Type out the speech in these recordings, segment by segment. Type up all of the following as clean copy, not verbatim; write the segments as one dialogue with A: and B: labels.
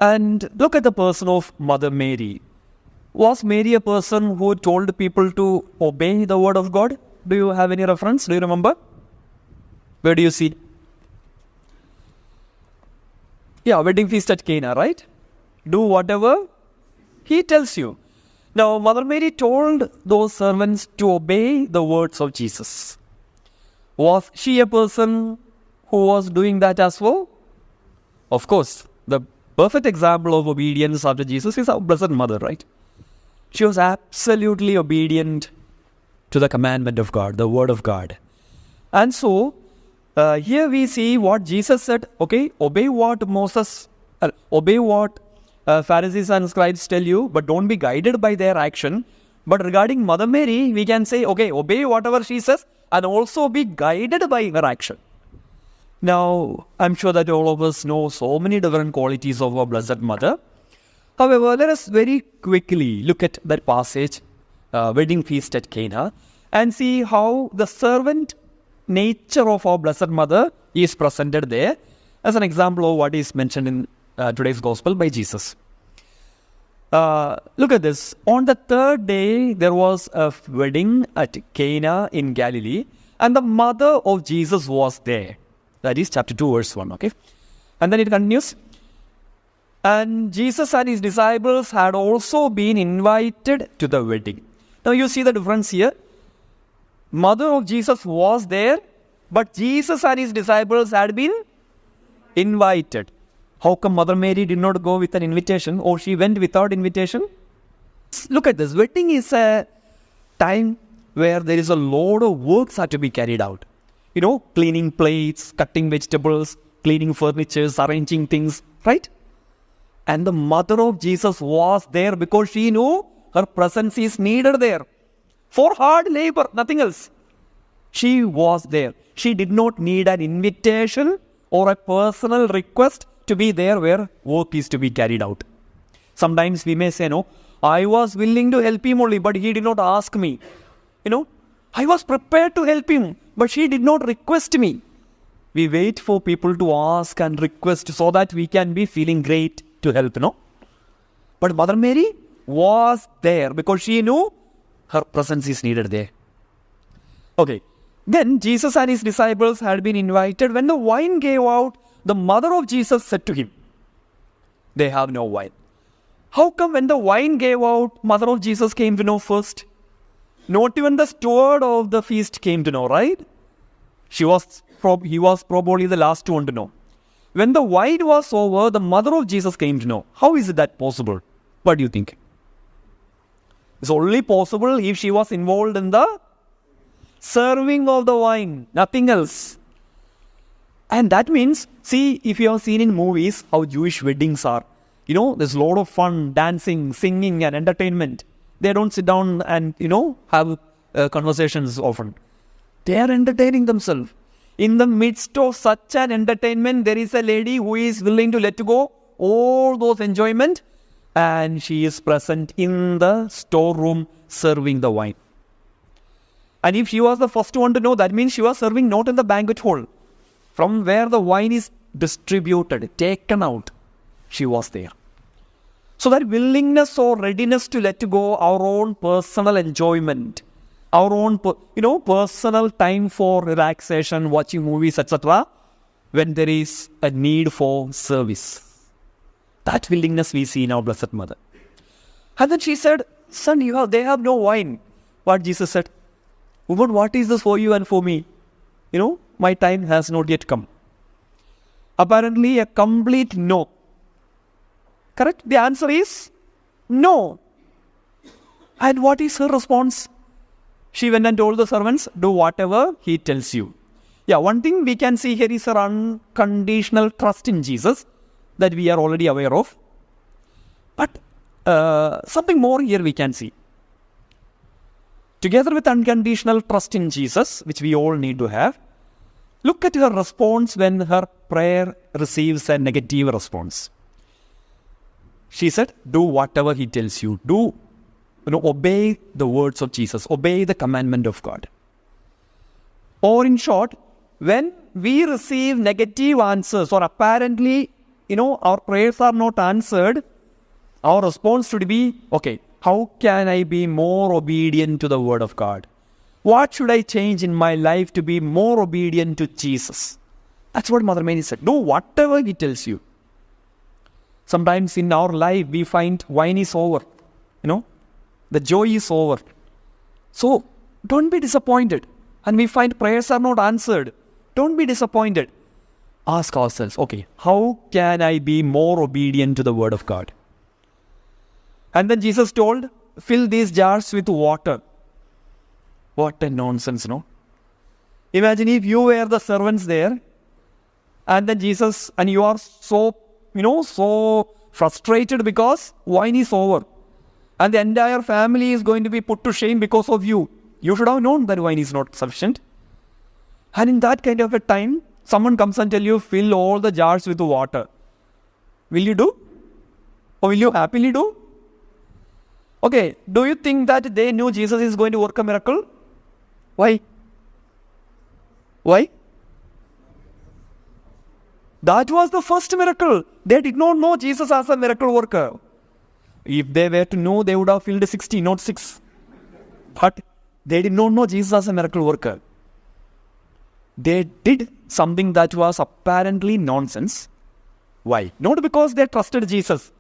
A: And look at the person of Mother Mary. Was Mary a person who told people to obey the word of God? Do you have any reference? Do you remember? Where do you see? Yeah, wedding feast at Cana, right? Do whatever he tells you. Now, Mother Mary told those servants to obey the words of Jesus. Was she a person who was doing that as well? Of course, the perfect example of obedience after Jesus is our Blessed Mother, right? She was absolutely obedient to the commandment of God, the word of God. And so, here we see what Jesus said, okay, obey what Pharisees and scribes tell you, but don't be guided by their action. But regarding Mother Mary, we can say, okay, obey whatever she says and also be guided by her action. Now, I'm sure that all of us know so many different qualities of our Blessed Mother. However, let us very quickly look at that passage, wedding feast at Cana, and see how the servant nature of our Blessed Mother is presented there as an example of what is mentioned in today's Gospel by Jesus. Look at this. On the third day, there was a wedding at Cana in Galilee, and the mother of Jesus was there. That is chapter 2, verse 1, okay? And then it continues. And Jesus and his disciples had also been invited to the wedding. Now you see the difference here. Mother of Jesus was there, but Jesus and his disciples had been invited. How come Mother Mary did not go with an invitation, or she went without invitation? Look at this. Wedding is a time where there is a lot of works that to be carried out. You know, cleaning plates, cutting vegetables, cleaning furniture, arranging things, right? And the mother of Jesus was there because she knew her presence is needed there. For hard labor, nothing else. She was there. She did not need an invitation or a personal request to be there where work is to be carried out. Sometimes we may say, no, I was willing to help him only, but he did not ask me. You know, I was prepared to help him, but she did not request me. We wait for people to ask and request so that we can be feeling great to help, no? But Mother Mary was there because she knew her presence is needed there. Okay. Then Jesus and his disciples had been invited. When the wine gave out, the mother of Jesus said to him, they have no wine. How come when the wine gave out, mother of Jesus came to know first? Not even the steward of the feast came to know, right? He was probably the last one to know. When the wine was over, the mother of Jesus came to know. How is that possible? What do you think? It's only possible if she was involved in the serving of the wine, nothing else. And that means, see, if you have seen in movies how Jewish weddings are, you know, there's a lot of fun, dancing, singing and entertainment. They don't sit down and, have conversations often. They are entertaining themselves. In the midst of such an entertainment, there is a lady who is willing to let go all those enjoyment, and she is present in the storeroom serving the wine. And if she was the first one to know, that means she was serving not in the banquet hall. From where the wine is distributed, taken out, she was there. So that willingness or readiness to let go our own personal enjoyment, our own, personal time for relaxation, watching movies, etc., when there is a need for service. That willingness we see in our Blessed Mother. And then she said, son, they have no wine. What Jesus said, woman, what is this for you and for me? My time has not yet come. Apparently a complete no. Correct? The answer is no. And what is her response? She went and told the servants, do whatever he tells you. Yeah, one thing we can see here is her unconditional trust in Jesus that we are already aware of. But something more here we can see. Together with unconditional trust in Jesus, which we all need to have, look at her response when her prayer receives a negative response. She said, do whatever he tells you. Obey the words of Jesus. Obey the commandment of God. Or in short, when we receive negative answers or apparently our prayers are not answered, our response should be, okay, how can I be more obedient to the word of God? What should I change in my life to be more obedient to Jesus? That's what Mother Mary said. Do whatever he tells you. Sometimes in our life, we find wine is over. The joy is over. So, don't be disappointed. And we find prayers are not answered. Don't be disappointed. Ask ourselves, okay, how can I be more obedient to the word of God? And then Jesus told, fill these jars with water. What a nonsense, no? Imagine if you were the servants there, and then Jesus, and you are so frustrated because wine is over. And the entire family is going to be put to shame because of you. You should have known that wine is not sufficient. And in that kind of a time, someone comes and tell you, fill all the jars with water. Will you do? Or will you happily do? Okay, do you think that they knew Jesus is going to work a miracle? Why? Why? That was the first miracle. They did not know Jesus as a miracle worker. If they were to know, they would have filled 60, not 6. But they did not know Jesus as a miracle worker. They did something that was apparently nonsense. Why? Not because they trusted Jesus.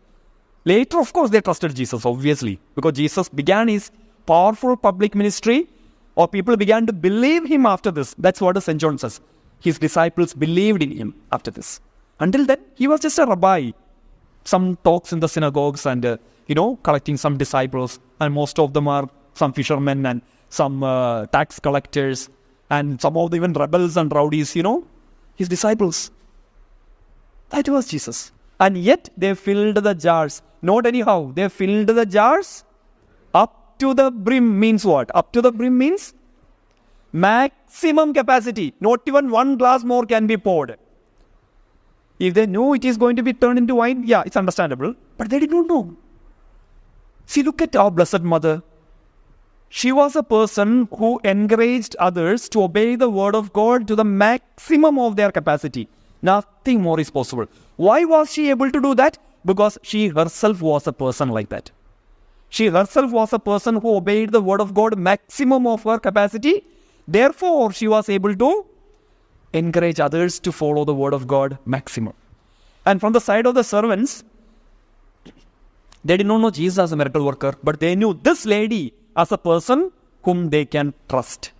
A: Later, of course, they trusted Jesus, obviously. Because Jesus began his powerful public ministry, or people began to believe him after this. That's what St. John says. His disciples believed in him after this. Until then, he was just a rabbi. Some talks in the synagogues and, collecting some disciples. And most of them are some fishermen and some tax collectors. And some of them even rebels and rowdies, his disciples. That was Jesus. And yet, they filled the jars. Not anyhow. They filled the jars up to the brim. Means what? Up to the brim means maximum capacity. Not even one glass more can be poured. If they knew it is going to be turned into wine, yeah, it's understandable. But they did not know. See, look at our Blessed Mother. She was a person who encouraged others to obey the word of God to the maximum of their capacity. Nothing more is possible. Why was she able to do that? Because she herself was a person like that. She herself was a person who obeyed the word of God maximum of her capacity. Therefore, she was able to encourage others to follow the word of God maximum. And from the side of the servants, they did not know Jesus as a miracle worker, but they knew this lady as a person whom they can trust.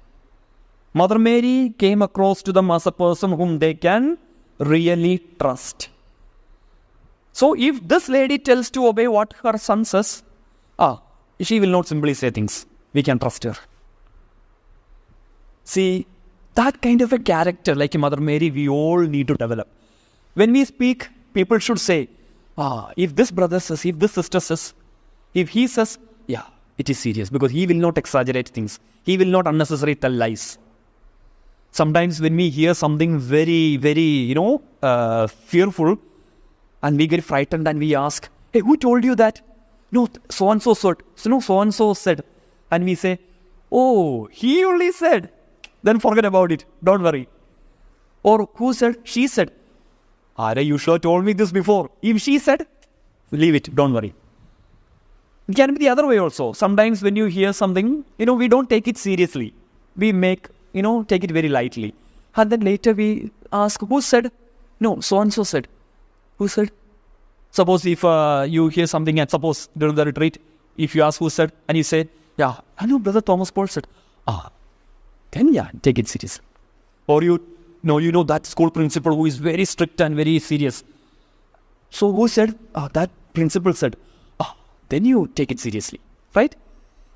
A: Mother Mary came across to them as a person whom they can really trust. So if this lady tells to obey what her son says, she will not simply say things. We can trust her. See, that kind of a character like Mother Mary, we all need to develop. When we speak, people should say, if this brother says, if this sister says, if he says, yeah, it is serious, because he will not exaggerate things. He will not unnecessarily tell lies. Sometimes when we hear something very, very, fearful, and we get frightened and we ask, hey, who told you that? No, so-and-so said. No, so-and-so said. And we say, oh, he only said. Then forget about it. Don't worry. Or who said? She said. Are you sure told me this before? If she said, leave it. Don't worry. It can be the other way also. Sometimes when you hear something, we don't take it seriously. We take it very lightly. And then later we ask, who said? No, so-and-so said. Who said? Suppose if you hear something and suppose during the retreat, if you ask who said and you say, yeah, I know Brother Thomas Paul said. Then yeah, take it seriously. Or you know that school principal who is very strict and very serious. So who said? That principal said. Then you take it seriously. Right?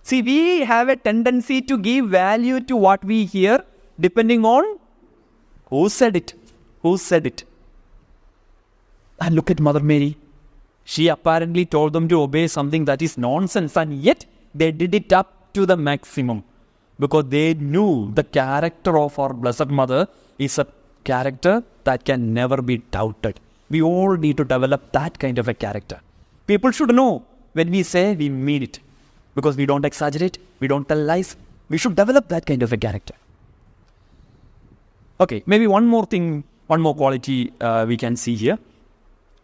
A: See, we have a tendency to give value to what we hear depending on who said it. Who said it. And look at Mother Mary. She apparently told them to obey something that is nonsense, and yet they did it up to the maximum. Because they knew the character of our Blessed Mother is a character that can never be doubted. We all need to develop that kind of a character. People should know when we say we mean it. Because we don't exaggerate, we don't tell lies. We should develop that kind of a character. Okay, maybe one more thing, one more quality we can see here.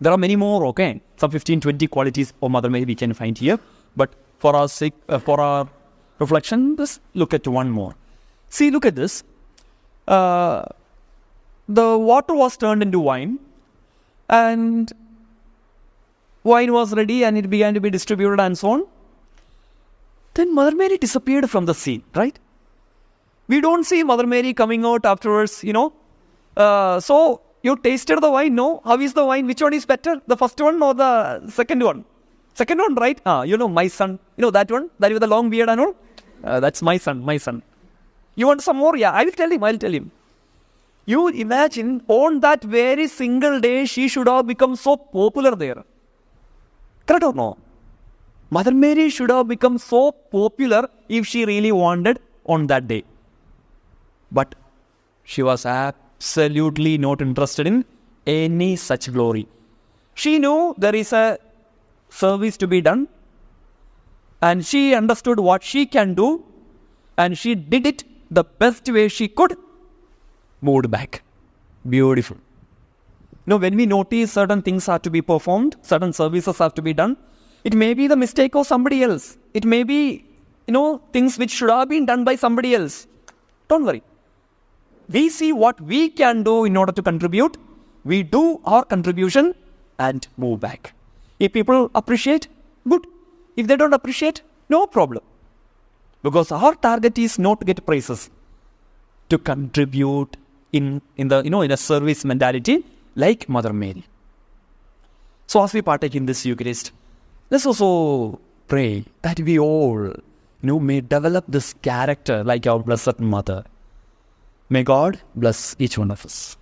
A: There are many more, okay? Some 15, 20 qualities of Mother Mary we can find here. But for our sake, for our reflection, let's look at one more. See, look at this. The water was turned into wine, and wine was ready, and it began to be distributed and so on. Then Mother Mary disappeared from the scene, right? We don't see Mother Mary coming out afterwards, So, you tasted the wine, no? How is the wine? Which one is better? The first one or the second one? Second one, right? My son. That one? That with the long beard and all? That's my son. You want some more? Yeah, I'll tell him. You imagine, on that very single day, she should have become so popular there. Correct or no? Mother Mary should have become so popular if she really wanted on that day. But she was absolutely not interested in any such glory. She knew there is a service to be done, and she understood what she can do, and she did it the best way she could, moved back. Beautiful. When we notice certain things have to be performed, certain services have to be done, it may be the mistake of somebody else. It may be, things which should have been done by somebody else. Don't worry. We see what we can do in order to contribute. We do our contribution and move back. If people appreciate, good. If they don't appreciate, no problem. Because our target is not to get praises, to contribute in a service mentality like Mother Mary. So as we partake in this Eucharist, let's also pray that we all, may develop this character like our Blessed Mother. May God bless each one of us.